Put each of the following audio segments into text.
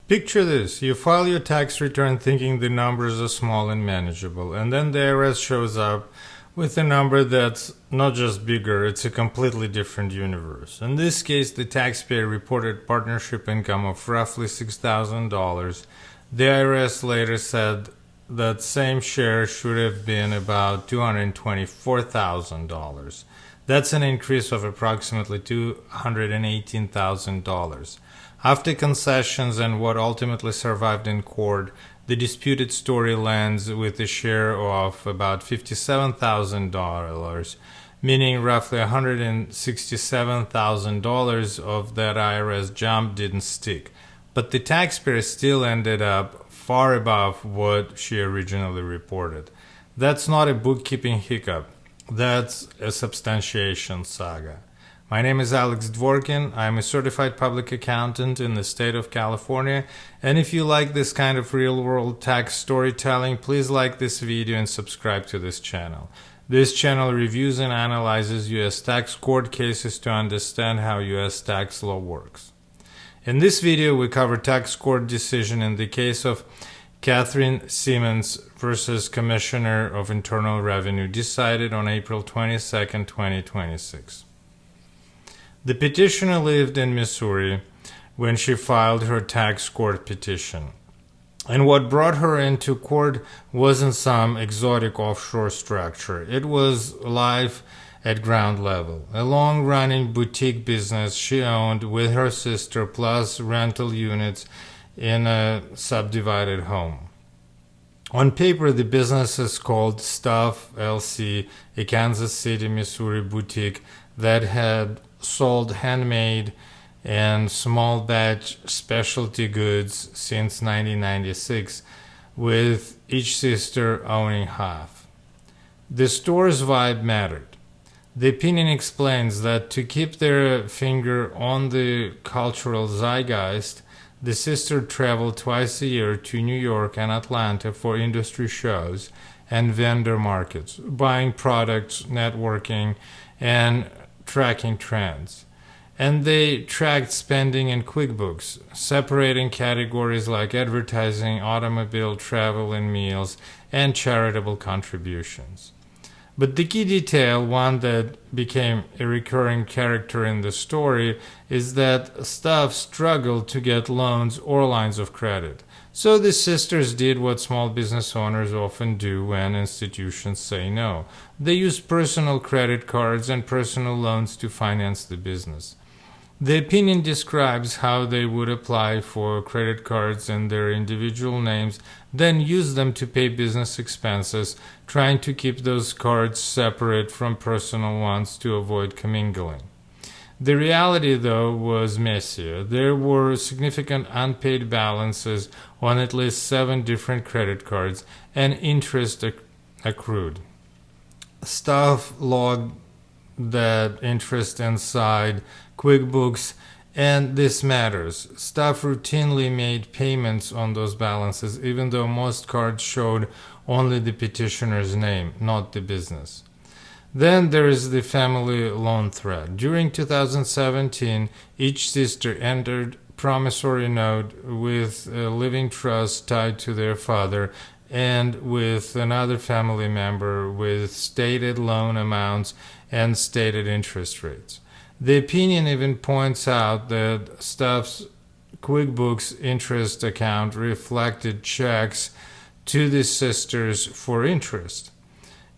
Picture this. You file your tax return thinking the numbers are small and manageable, and then the IRS shows up with a number that's not just bigger, it's a completely different universe. In this case, the taxpayer reported partnership income of roughly $6,000. The IRS later said that same share should have been about $224,000. That's an increase of approximately $218,000. After concessions and what ultimately survived in court, the disputed story lands with a share of about $57,000, meaning roughly $167,000 of that IRS jump didn't stick. But the taxpayer still ended up far above what she originally reported. That's not a bookkeeping hiccup. That's a substantiation saga. My name is Alex Dvorkin. I'm a certified public accountant in the state of California. And if you like this kind of real-world tax storytelling, please like this video and subscribe to this channel. This channel reviews and analyzes U.S. tax court cases to understand how U.S. tax law works. In this video, we cover tax court decision in the case of Cathryn Simmons versus Commissioner of Internal Revenue, decided on April 22, 2026. The petitioner lived in Missouri when she filed her tax court petition. And what brought her into court wasn't some exotic offshore structure. It was life at ground level, a long-running boutique business she owned with her sister plus rental units in a subdivided home. On paper, the business is called Stuff LC, a Kansas City, Missouri boutique that had sold handmade and small batch specialty goods since 1996, with each sister owning half. The store's vibe mattered. The opinion explains that to keep their finger on the cultural zeitgeist, the sister traveled twice a year to New York and Atlanta for industry shows and vendor markets, buying products, networking, and tracking trends. And they tracked spending in QuickBooks, separating categories like advertising, automobile, travel and meals, and charitable contributions. But the key detail, one that became a recurring character in the story, is that Stuff struggled to get loans or lines of credit. So the sisters did what small business owners often do when institutions say no. They used personal credit cards and personal loans to finance the business. The opinion describes how they would apply for credit cards in their individual names, then use them to pay business expenses, trying to keep those cards separate from personal ones to avoid commingling. The reality, though, was messier. There were significant unpaid balances on at least 7 different credit cards, and interest accrued. Stuff logged that interest inside QuickBooks, and this matters. Stuff routinely made payments on those balances, even though most cards showed only the petitioner's name, not the business. Then there is the family loan thread. During 2017, each sister entered promissory note with a living trust tied to their father and with another family member with stated loan amounts and stated interest rates. The opinion even points out that Stuff's QuickBooks interest account reflected checks to the sisters for interest,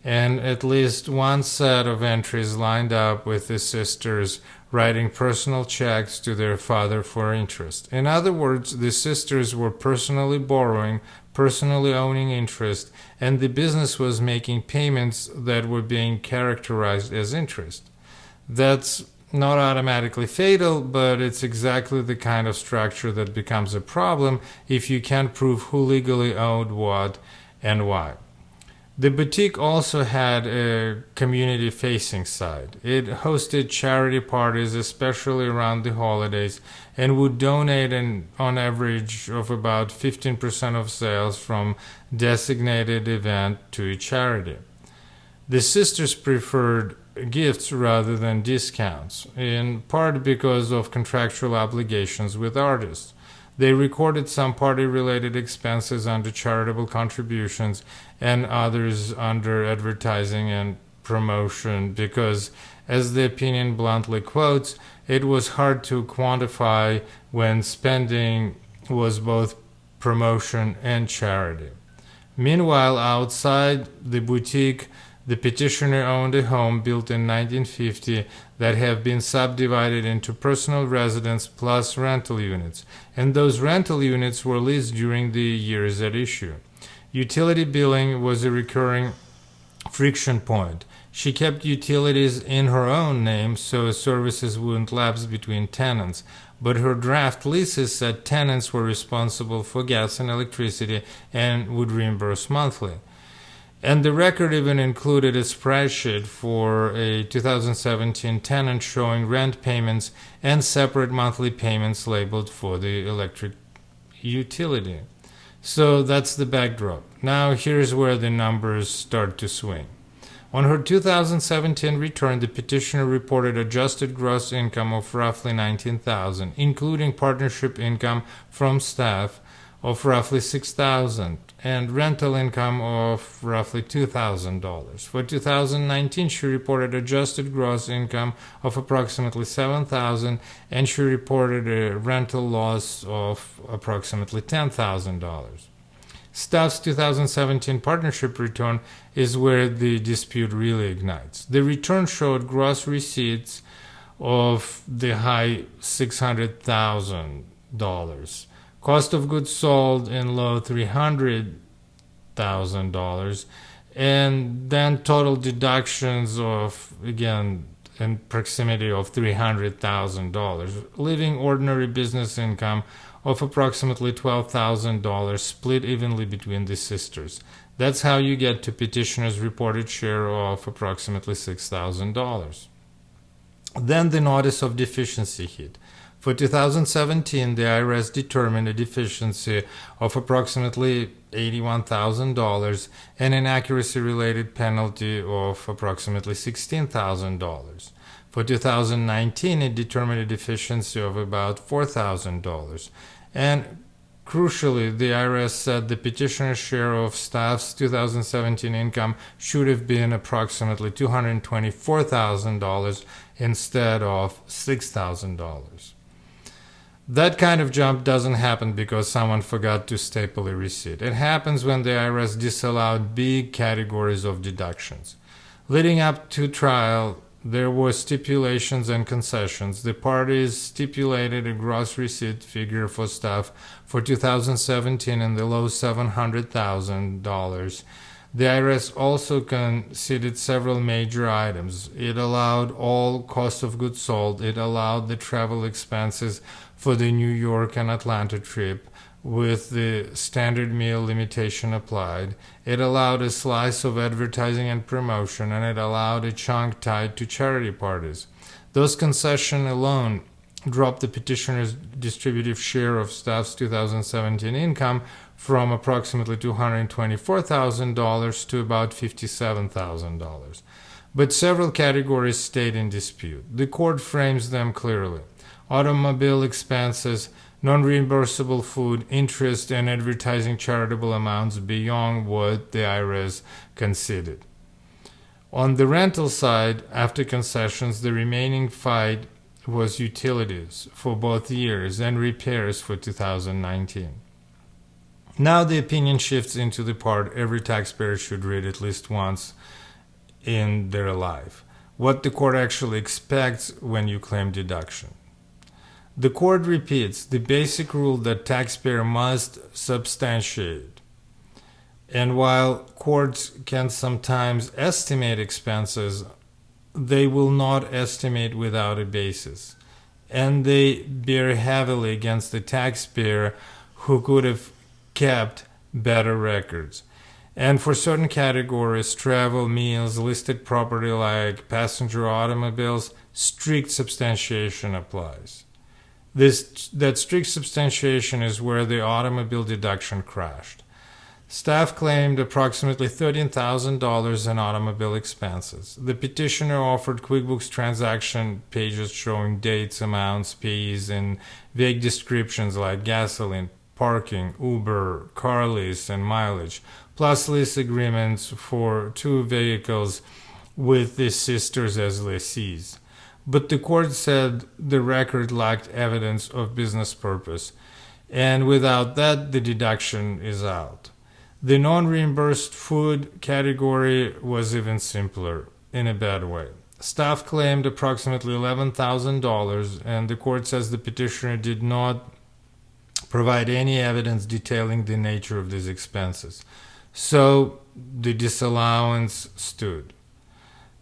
and at least one set of entries lined up with the sisters writing personal checks to their father for interest. In other words, the sisters were personally borrowing, personally owning interest, and the business was making payments that were being characterized as interest. That's not automatically fatal, but it's exactly the kind of structure that becomes a problem if you can't prove who legally owed what and why. The boutique also had a community-facing side. It hosted charity parties, especially around the holidays, and would donate on average of about 15% of sales from designated event to a charity. The sisters preferred gifts rather than discounts, in part because of contractual obligations with artists. They recorded some party-related expenses under charitable contributions and others under advertising and promotion because, as the opinion bluntly quotes, it was hard to quantify when spending was both promotion and charity. Meanwhile, outside the boutique, the petitioner owned a home built in 1950 that have been subdivided into personal residence plus rental units, and those rental units were leased during the years at issue. Utility billing was a recurring friction point. She kept utilities in her own name so services wouldn't lapse between tenants, but her draft leases said tenants were responsible for gas and electricity and would reimburse monthly. And the record even included a spreadsheet for a 2017 tenant showing rent payments and separate monthly payments labeled for the electric utility. So that's the backdrop. Now here's where the numbers start to swing. On her 2017 return, the petitioner reported adjusted gross income of roughly $19,000, including partnership income from staff of roughly $6,000 and rental income of roughly $2,000. For 2019, she reported adjusted gross income of approximately $7,000 and she reported a rental loss of approximately $10,000. Staff's 2017 partnership return is where the dispute really ignites. The return showed gross receipts of the high $600,000, cost of goods sold in low $300,000, and then total deductions of, again, in proximity of $300,000, leaving ordinary business income of approximately $12,000 split evenly between the sisters. That's how you get to petitioner's reported share of approximately $6,000. Then the notice of deficiency hit. For 2017, the IRS determined a deficiency of approximately $81,000 and an accuracy-related penalty of approximately $16,000. For 2019, it determined a deficiency of about $4,000. And crucially, the IRS said the petitioner's share of staff's 2017 income should have been approximately $224,000 instead of $6,000. That kind of jump doesn't happen because someone forgot to staple a receipt. It happens when the IRS disallowed big categories of deductions. Leading up to trial, there were stipulations and concessions. The parties stipulated a gross receipt figure for staff for 2017 in the low $700,000. The IRS also conceded several major items. It allowed all cost of goods sold. It allowed the travel expenses for the New York and Atlanta trip with the standard meal limitation applied. It allowed a slice of advertising and promotion, and it allowed a chunk tied to charity parties. Those concessions alone dropped the petitioner's distributive share of staff's 2017 income from approximately $224,000 to about $57,000. But several categories stayed in dispute. The court frames them clearly: automobile expenses, non-reimbursable food, interest, and advertising charitable amounts beyond what the IRS conceded. On the rental side, after concessions, the remaining fight was utilities for both years and repairs for 2019. Now the opinion shifts into the part every taxpayer should read at least once in their life: what the court actually expects when you claim deduction. The court repeats the basic rule that taxpayer must substantiate. And while courts can sometimes estimate expenses, they will not estimate without a basis. And they bear heavily against the taxpayer who could have kept better records. And for certain categories, travel, meals, listed property like passenger automobiles, strict substantiation applies. That strict substantiation is where the automobile deduction crashed. Staff claimed approximately $13,000 in automobile expenses. The petitioner offered QuickBooks transaction pages showing dates, amounts, fees, and vague descriptions like gasoline, parking, Uber, car lease, and mileage, plus lease agreements for 2 vehicles with the sisters as lessees. But the court said the record lacked evidence of business purpose, and without that, the deduction is out. The non-reimbursed food category was even simpler, in a bad way. Staff claimed approximately $11,000, and the court says the petitioner did not provide any evidence detailing the nature of these expenses. So the disallowance stood.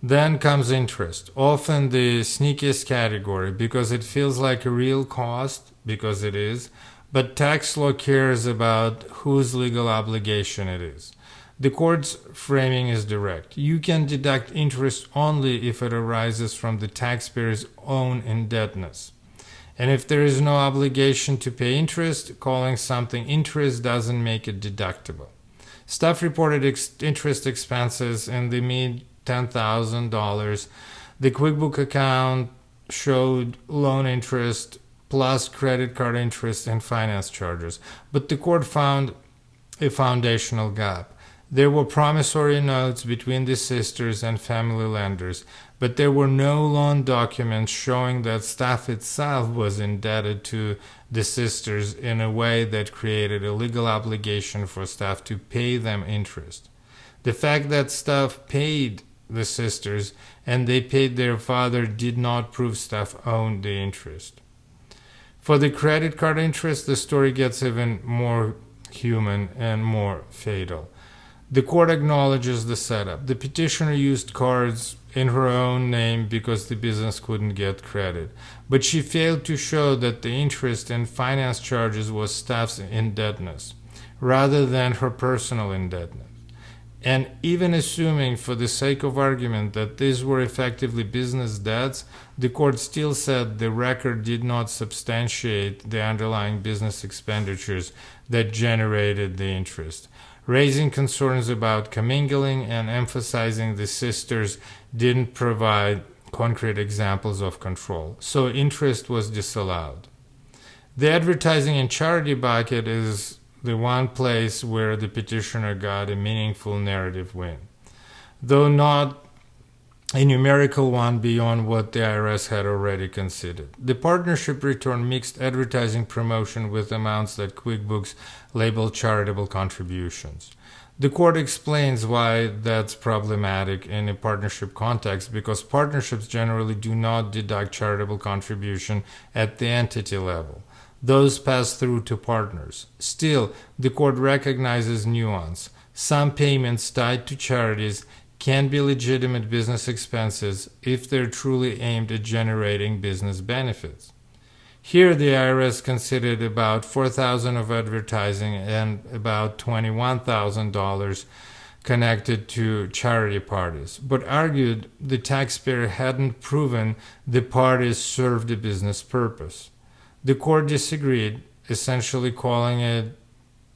Then comes interest, often the sneakiest category because it feels like a real cost, because it is, but tax law cares about whose legal obligation it is. The court's framing is direct. You can deduct interest only if it arises from the taxpayer's own indebtedness. And if there is no obligation to pay interest, calling something interest doesn't make it deductible. Staff reported interest expenses in the mid $10,000. The QuickBooks account showed loan interest plus credit card interest and finance charges. But the court found a foundational gap. There were promissory notes between the sisters and family lenders, but there were no loan documents showing that staff itself was indebted to the sisters in a way that created a legal obligation for staff to pay them interest. The fact that staff paid the sisters and they paid their father did not prove staff owned the interest. For the credit card interest, the story gets even more human and more fatal. The court acknowledges the setup. The petitioner used cards in her own name because the business couldn't get credit, but she failed to show that the interest and finance charges was staff's indebtedness rather than her personal indebtedness. And even assuming, for the sake of argument, that these were effectively business debts, the court still said the record did not substantiate the underlying business expenditures that generated the interest, raising concerns about commingling and emphasizing the sisters didn't provide concrete examples of control. So interest was disallowed. The advertising and charity bucket is the one place where the petitioner got a meaningful narrative win, though not a numerical one beyond what the IRS had already considered. The partnership returned mixed advertising promotion with amounts that QuickBooks labeled charitable contributions. The court explains why that's problematic in a partnership context, because partnerships generally do not deduct charitable contribution at the entity level. Those pass through to partners. Still, the court recognizes nuance. Some payments tied to charities can be legitimate business expenses if they're truly aimed at generating business benefits. Here, the IRS considered about $4,000 of advertising and about $21,000 connected to charity parties, but argued the taxpayer hadn't proven the parties served a business purpose. The court disagreed, essentially calling it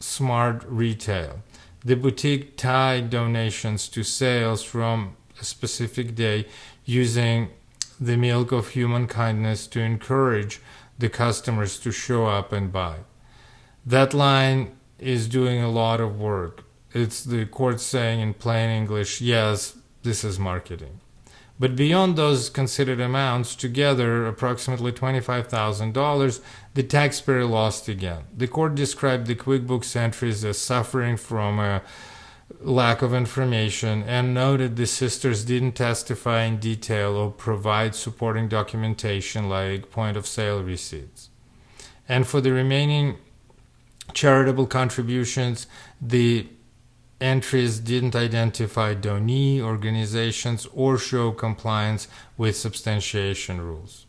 smart retail. The boutique tied donations to sales from a specific day using the milk of human kindness to encourage the customers to show up and buy. That line is doing a lot of work. It's the court saying in plain English, yes, this is marketing. But beyond those considered amounts, together approximately $25,000, the taxpayer lost again. The court described the QuickBooks entries as suffering from a lack of information and noted the sisters didn't testify in detail or provide supporting documentation like point-of-sale receipts. And for the remaining charitable contributions, the entries didn't identify donee organizations or show compliance with substantiation rules.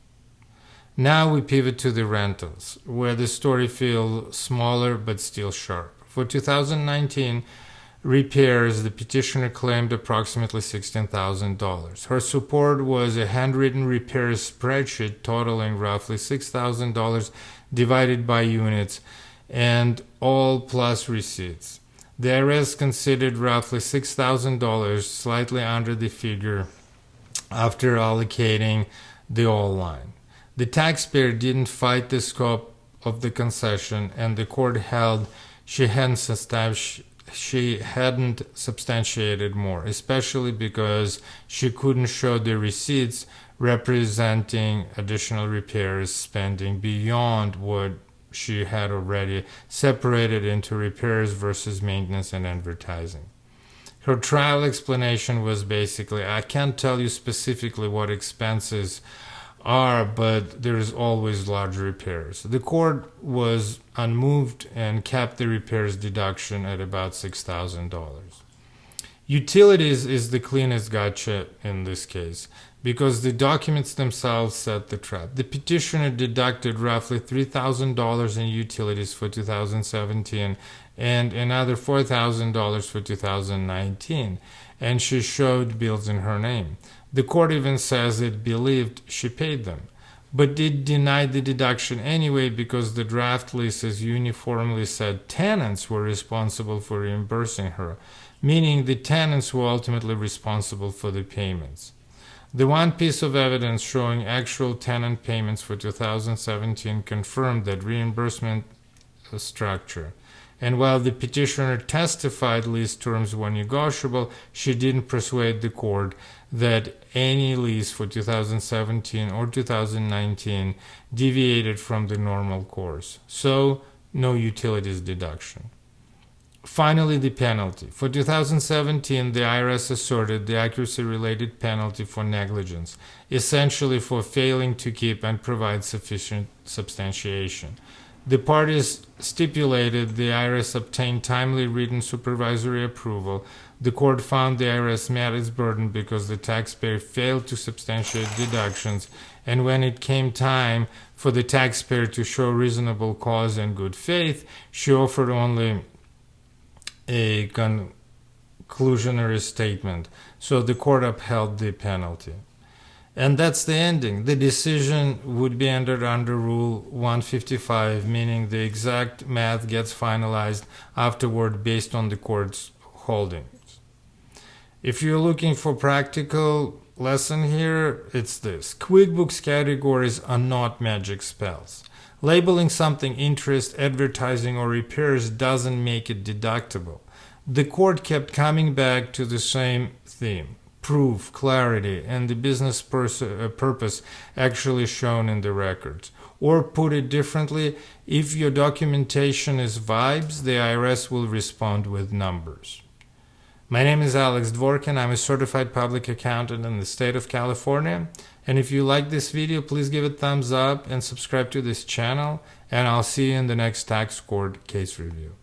Now we pivot to the rentals, where the story feels smaller but still sharp. For 2019 repairs, the petitioner claimed approximately $16,000. Her support was a handwritten repairs spreadsheet totaling roughly $6,000 divided by units and all plus receipts. The IRS considered roughly $6,000, slightly under the figure, after allocating the all line. The taxpayer didn't fight the scope of the concession, and the court held she hadn't substantiated more, especially because she couldn't show the receipts representing additional repairs spending beyond what she had already separated into repairs versus maintenance and advertising. Her trial explanation was basically, I can't tell you specifically what expenses are, but there's always large repairs. The court was unmoved and kept the repairs deduction at about $6,000. Utilities is the cleanest gotcha in this case, because the documents themselves set the trap. The petitioner deducted roughly $3,000 in utilities for 2017 and another $4,000 for 2019, and she showed bills in her name. The court even says it believed she paid them, but it denied the deduction anyway because the draft leases uniformly said tenants were responsible for reimbursing her, meaning the tenants were ultimately responsible for the payments. The one piece of evidence showing actual tenant payments for 2017 confirmed that reimbursement structure. And while the petitioner testified lease terms were negotiable, she didn't persuade the court that any lease for 2017 or 2019 deviated from the normal course. So, no utilities deduction. Finally, the penalty. For 2017, the IRS asserted the accuracy-related penalty for negligence, essentially for failing to keep and provide sufficient substantiation. The parties stipulated the IRS obtained timely written supervisory approval. The court found the IRS met its burden because the taxpayer failed to substantiate deductions, and when it came time for the taxpayer to show reasonable cause and good faith, she offered only a conclusionary statement, so the court upheld the penalty. And that's the ending. The decision would be entered under Rule 155, meaning the exact math gets finalized afterward based on the court's holdings. If you're looking for practical lesson here, it's this. QuickBooks categories are not magic spells. Labeling something interest, advertising, or repairs doesn't make it deductible. The court kept coming back to the same theme: proof, clarity, and the business purpose actually shown in the records. Or put it differently, if your documentation is vibes, the IRS will respond with numbers. My name is Alex Dvorkin. I'm a certified public accountant in the state of California. And if you like this video, please give it a thumbs up and subscribe to this channel. And I'll see you in the next tax court case review.